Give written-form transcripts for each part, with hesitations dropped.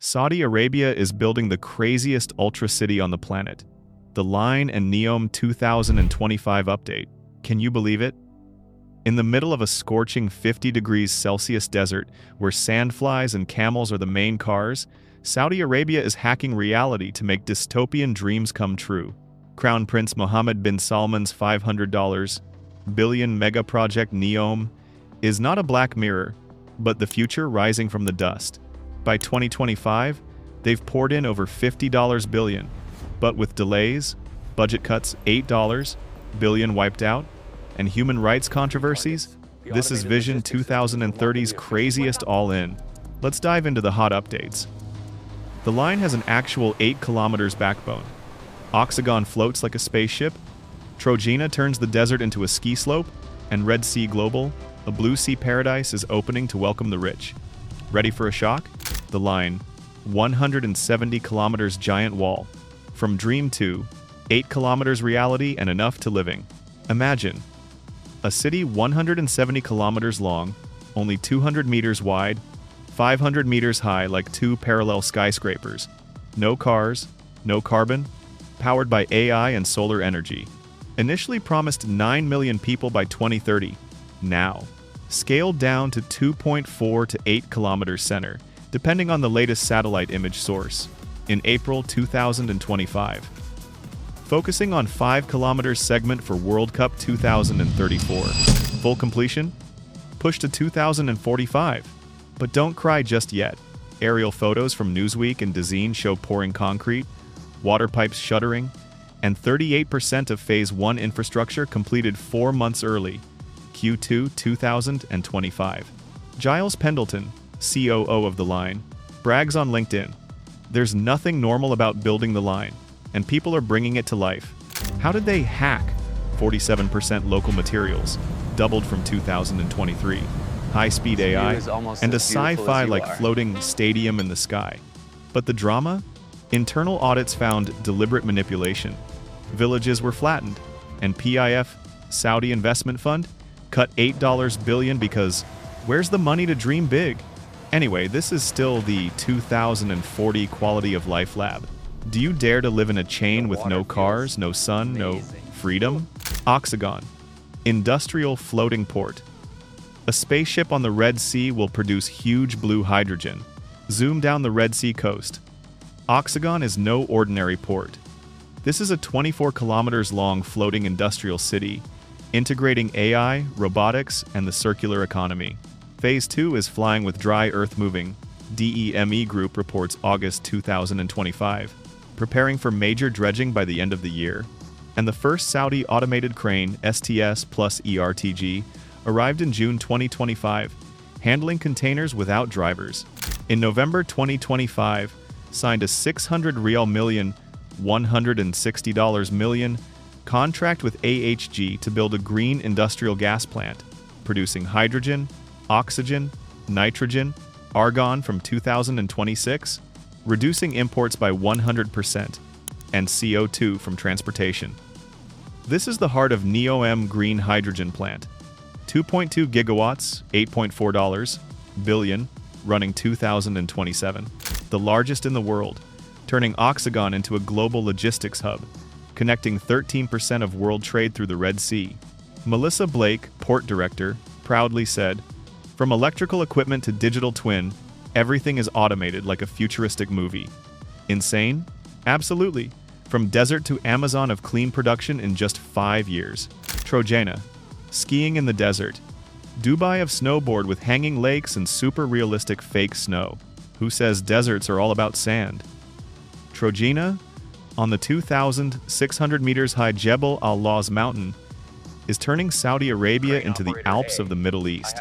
Saudi Arabia is building the craziest ultra city on the planet. The Line and NEOM 2025 update. Can you believe it? In the middle of a scorching 50 degrees Celsius desert where sandflies and camels are the main cars, Saudi Arabia is hacking reality to make dystopian dreams come true. Crown Prince Mohammed bin Salman's $500 billion megaproject NEOM is not a black mirror, but the future rising from the dust. By 2025, they've poured in over $50 billion, but with delays, budget cuts, $8 billion wiped out, and human rights controversies, this is Vision 2030's craziest all-in. Let's dive into the hot updates. The Line has an actual 8 kilometers backbone. Oxagon floats like a spaceship. Trojena turns the desert into a ski slope, and Red Sea Global, a blue sea paradise, is opening to welcome the rich. Ready for a shock? The Line, 170 kilometers giant wall. From dream to 8 kilometers reality and enough to living. Imagine a city 170 kilometers long, only 200 meters wide, 500 meters high like two parallel skyscrapers. No cars, no carbon, powered by AI and solar energy. Initially promised 9 million people by 2030. Now, scaled down to 2.4 to 8 kilometers center, depending on the latest satellite image source, in April 2025. Focusing on 5 kilometers segment for World Cup 2034. Full completion? Push to 2045. But don't cry just yet. Aerial photos from Newsweek and DAZN show pouring concrete, water pipes shuttering, and 38% of Phase 1 infrastructure completed 4 months early, Q2 2025. Giles Pendleton, COO of The Line, brags on LinkedIn. There's nothing normal about building The Line, and people are bringing it to life. How did they hack 47% local materials, doubled from 2023, high-speed AI, and a sci-fi like floating stadium in the sky? But the drama? Internal audits found deliberate manipulation. Villages were flattened, and PIF, Saudi Investment Fund, cut $8 billion because where's the money to dream big? Anyway, this is still the 2040 quality of life lab. Do you dare to live in a chain with no cars, no sun, no freedom? Oxagon, industrial floating port. A spaceship on the Red Sea will produce huge blue hydrogen. Zoom down the Red Sea coast. Oxagon is no ordinary port. This is a 24 kilometers long floating industrial city, integrating AI, robotics, and the circular economy. Phase 2 is flying with dry earth moving, DEME Group reports August 2025, preparing for major dredging by the end of the year. And the first Saudi automated crane, STS plus ERTG, arrived in June 2025, handling containers without drivers. In November 2025, signed a $600 million, $160 million contract with AHG to build a green industrial gas plant, producing hydrogen, oxygen, nitrogen, argon from 2026, reducing imports by 100%, and CO2 from transportation. This is the heart of NEOM green hydrogen plant. 2.2 gigawatts, $8.4 billion, running 2027. The largest in the world, turning Oxagon into a global logistics hub, connecting 13% of world trade through the Red Sea. Melissa Blake, port director, proudly said, "From electrical equipment to digital twin, everything is automated like a futuristic movie." Insane? Absolutely. From desert to Amazon of clean production in just 5 years. Trojana, skiing in the desert. Dubai of snowboard with hanging lakes and super realistic fake snow. Who says deserts are all about sand? Trojena, on the 2,600 meters high Jebel al-Lawz mountain, is turning Saudi Arabia into the Alps of the Middle East.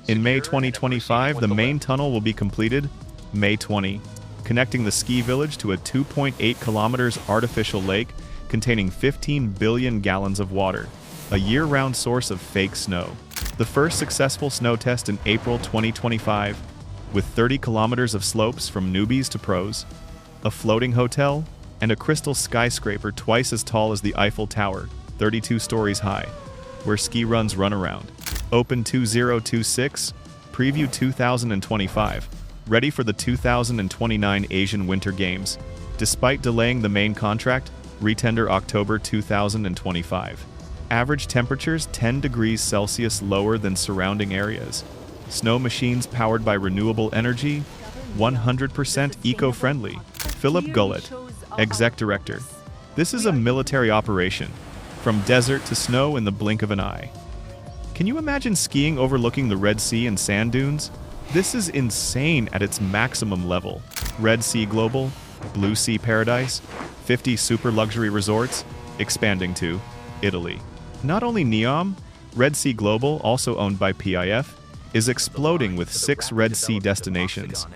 In May 2025, the main tunnel will be completed, May 20, connecting the ski village to a 2.8 kilometers artificial lake containing 15 billion gallons of water, a year-round source of fake snow. The first successful snow test in April 2025, with 30 kilometers of slopes from newbies to pros, a floating hotel, and a crystal skyscraper twice as tall as the Eiffel Tower, 32 stories high, where ski runs run around. Open 2026, Preview 2025. ready for the 2029 Asian Winter Games, despite delaying the main contract, retender October 2025. Average temperatures 10 degrees Celsius lower than surrounding areas. Snow machines powered by renewable energy, 100% eco-friendly. Philip Gullett, Exec Director. This is a military operation, from desert to snow in the blink of an eye. Can you imagine skiing overlooking the Red Sea and sand dunes? This is insane at its maximum level. Red Sea Global, Blue Sea Paradise, 50 super luxury resorts, expanding to Italy. Not only NEOM, Red Sea Global, also owned by PIF, is exploding with 6 Red Sea destinations.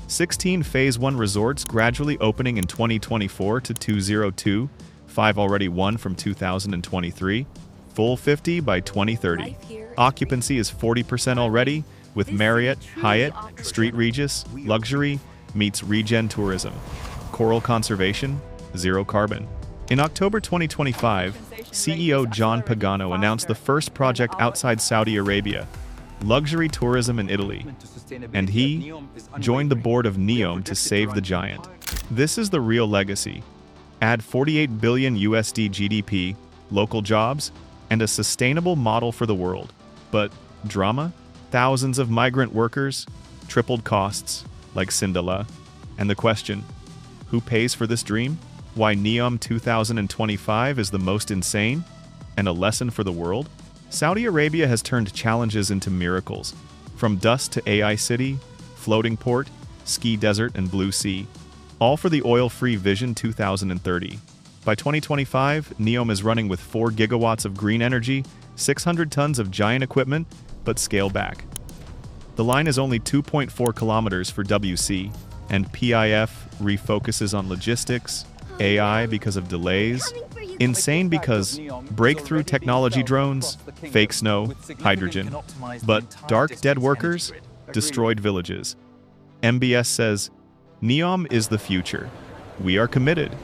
16 Phase 1 resorts gradually opening in 2024 to 2022, 5 already won from 2023, full 50 by 2030. Occupancy is 40% already, with Marriott, Hyatt, Street Regis, Luxury, meets Regen Tourism. Coral Conservation, Zero Carbon. In October 2025, CEO John Pagano announced the first project outside Saudi Arabia, luxury tourism in Italy, and he joined the board of NEOM to save the giant. This is the real legacy. Add 48 billion USD GDP, local jobs, and a sustainable model for the world. But drama? Thousands of migrant workers, tripled costs, like Cinderella, and the question, who pays for this dream? Why NEOM 2025 is the most insane? And a lesson for the world? Saudi Arabia has turned challenges into miracles. From dust to AI city, floating port, ski desert, and blue sea. All for the oil-free Vision 2030. By 2025, NEOM is running with 4 gigawatts of green energy, 600 tons of giant equipment, but scale back. The line is only 2.4 kilometers for WC, and PIF refocuses on logistics, AI because of delays, insane because breakthrough technology drones, fake snow, hydrogen, but dark dead workers, destroyed villages. MBS says, NEOM is the future. We are committed.